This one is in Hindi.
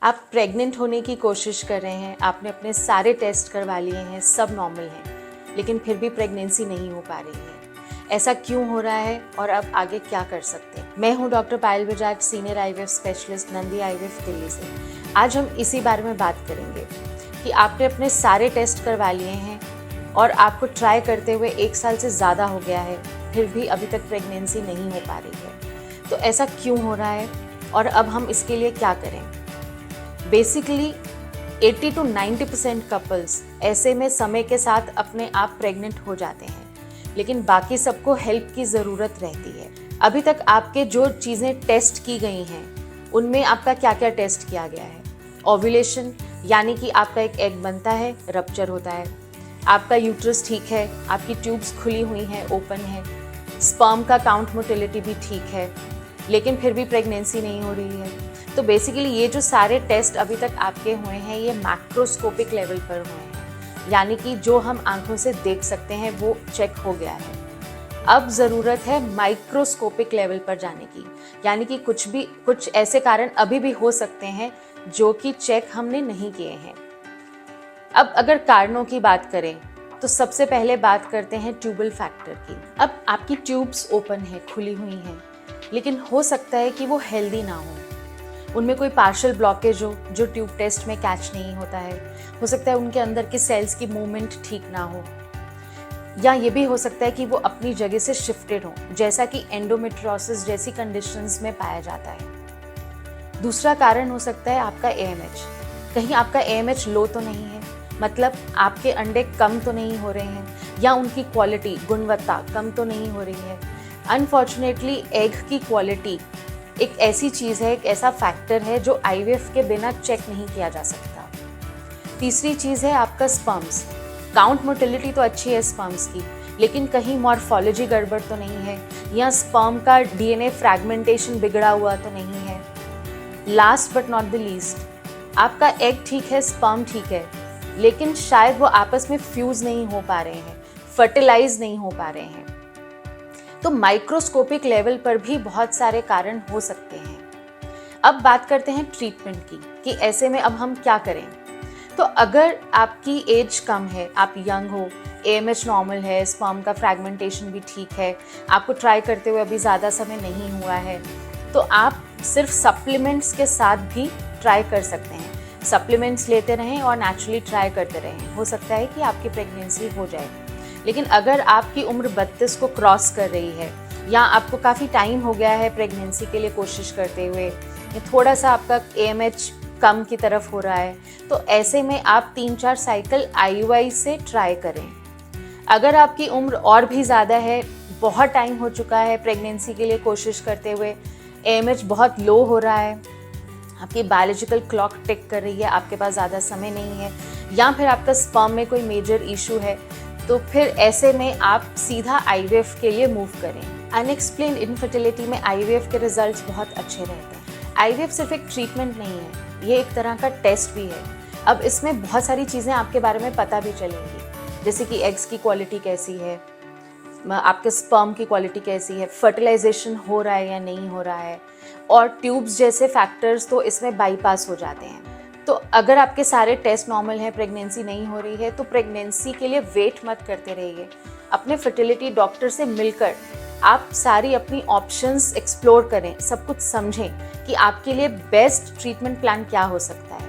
आप प्रेग्नेंट होने की कोशिश कर रहे हैं, आपने अपने सारे टेस्ट करवा लिए हैं, सब नॉर्मल हैं, लेकिन फिर भी प्रेगनेंसी नहीं हो पा रही है। ऐसा क्यों हो रहा है और अब आगे क्या कर सकते हैं? मैं हूं doctor Payal Bajaj, senior IVF specialist, Nandi IVF Delhi से। आज हम इसी बारे में बात करेंगे कि आपने अपने सारे टेस्ट करवा लिए हैं और आपको ट्राई करते हुए 1 साल से ज़्यादा हो गया है, फिर भी अभी तक प्रेगनेंसी नहीं हो पा रही है। तो ऐसा क्यों हो रहा है और अब हम इसके लिए क्या करें? बेसिकली 80 to 90% कपल्स ऐसे में समय के साथ अपने आप प्रेग्नेंट हो जाते हैं, लेकिन बाकी सबको हेल्प की ज़रूरत रहती है। अभी तक आपके जो चीज़ें टेस्ट की गई हैं उनमें आपका क्या क्या टेस्ट किया गया है? ओव्यूलेशन, यानी कि आपका एक एग बनता है, रप्चर होता है, आपका यूट्रस ठीक है, आपकी ट्यूब्स खुली हुई हैं, ओपन है, स्पर्म का काउंट मोटिलिटी भी ठीक है, लेकिन फिर भी प्रेगनेंसी नहीं हो रही है। तो बेसिकली ये जो सारे टेस्ट अभी तक आपके हुए हैं ये मैक्रोस्कोपिक लेवल पर हुए हैं, यानी कि जो हम आंखों से देख सकते हैं वो चेक हो गया है। अब ज़रूरत है माइक्रोस्कोपिक लेवल पर जाने की, यानी कि कुछ ऐसे कारण अभी भी हो सकते हैं जो कि चेक हमने नहीं किए हैं। अब अगर कारणों की बात करें तो सबसे पहले बात करते हैं ट्यूबल फैक्टर की। अब आपकी ट्यूब्स ओपन है, खुली हुई हैं, लेकिन हो सकता है कि वो हेल्दी ना हो, उनमें कोई पार्शियल ब्लॉकेज हो जो ट्यूब टेस्ट में कैच नहीं होता है। हो सकता है उनके अंदर के सेल्स की मूवमेंट ठीक ना हो, या ये भी हो सकता है कि वो अपनी जगह से शिफ्टेड हो, जैसा कि एंडोमेट्रियोसिस जैसी कंडीशंस में पाया जाता है। दूसरा कारण हो सकता है आपका AMH। कहीं आपका AMH लो तो नहीं है, मतलब आपके अंडे कम तो नहीं हो रहे हैं, या उनकी क्वालिटी, गुणवत्ता कम तो नहीं हो रही है। अनफॉर्चुनेटली एग की क्वालिटी एक ऐसी चीज़ है, एक ऐसा फैक्टर है जो IVF के बिना चेक नहीं किया जा सकता। तीसरी चीज़ है आपका स्पर्म्स। काउंट मोटिलिटी तो अच्छी है स्पर्म्स की, लेकिन कहीं मॉर्फोलॉजी गड़बड़ तो नहीं है, या स्पर्म का DNA फ्रैगमेंटेशन बिगड़ा हुआ तो नहीं है। Last but not the least, आपका एग ठीक है, स्पर्म ठीक है, लेकिन शायद वो आपस में फ्यूज़ नहीं हो पा रहे हैं, फर्टिलाइज नहीं हो पा रहे हैं। तो माइक्रोस्कोपिक लेवल पर भी बहुत सारे कारण हो सकते हैं। अब बात करते हैं ट्रीटमेंट की कि ऐसे में अब हम क्या करें। तो अगर आपकी एज कम है, आप यंग हो, AMH नॉर्मल है, स्पर्म का फ्रैगमेंटेशन भी ठीक है, आपको ट्राई करते हुए अभी ज़्यादा समय नहीं हुआ है, तो आप सिर्फ सप्लीमेंट्स के साथ भी ट्राई कर सकते हैं। सप्लीमेंट्स लेते रहें और नेचुरली ट्राई करते रहें, हो सकता है कि आपकी प्रेगनेंसी हो जाए। लेकिन अगर आपकी उम्र 32 को क्रॉस कर रही है, या आपको काफ़ी टाइम हो गया है प्रेगनेंसी के लिए कोशिश करते हुए, या थोड़ा सा आपका AMH कम की तरफ हो रहा है, तो ऐसे में आप 3-4 साइकिल IUI से ट्राई करें। अगर आपकी उम्र और भी ज़्यादा है, बहुत टाइम हो चुका है प्रेगनेंसी के लिए कोशिश करते हुए, AMH बहुत लो हो रहा है, आपकी बायोलॉजिकल क्लॉक टिक कर रही है, आपके पास ज़्यादा समय नहीं है, या फिर आपका स्पर्म में कोई मेजर इशू है, तो फिर ऐसे में आप सीधा IVF के लिए मूव करें। अनएक्सप्लेन्ड इनफर्टिलिटी में IVF के रिजल्ट्स बहुत अच्छे रहते हैं। IVF सिर्फ एक ट्रीटमेंट नहीं है, ये एक तरह का टेस्ट भी है। अब इसमें बहुत सारी चीज़ें आपके बारे में पता भी चलेंगी, जैसे कि एग्स की क्वालिटी कैसी है, आपके स्पर्म की क्वालिटी कैसी है, फर्टिलाइजेशन हो रहा है या नहीं हो रहा है, और ट्यूब्स जैसे फैक्टर्स तो इसमें बाईपास हो जाते हैं। तो अगर आपके सारे टेस्ट नॉर्मल हैं, प्रेगनेंसी नहीं हो रही है, तो प्रेगनेंसी के लिए वेट मत करते रहिए। अपने फर्टिलिटी डॉक्टर से मिलकर आप सारी अपनी ऑप्शंस एक्सप्लोर करें, सब कुछ समझें कि आपके लिए बेस्ट ट्रीटमेंट प्लान क्या हो सकता है।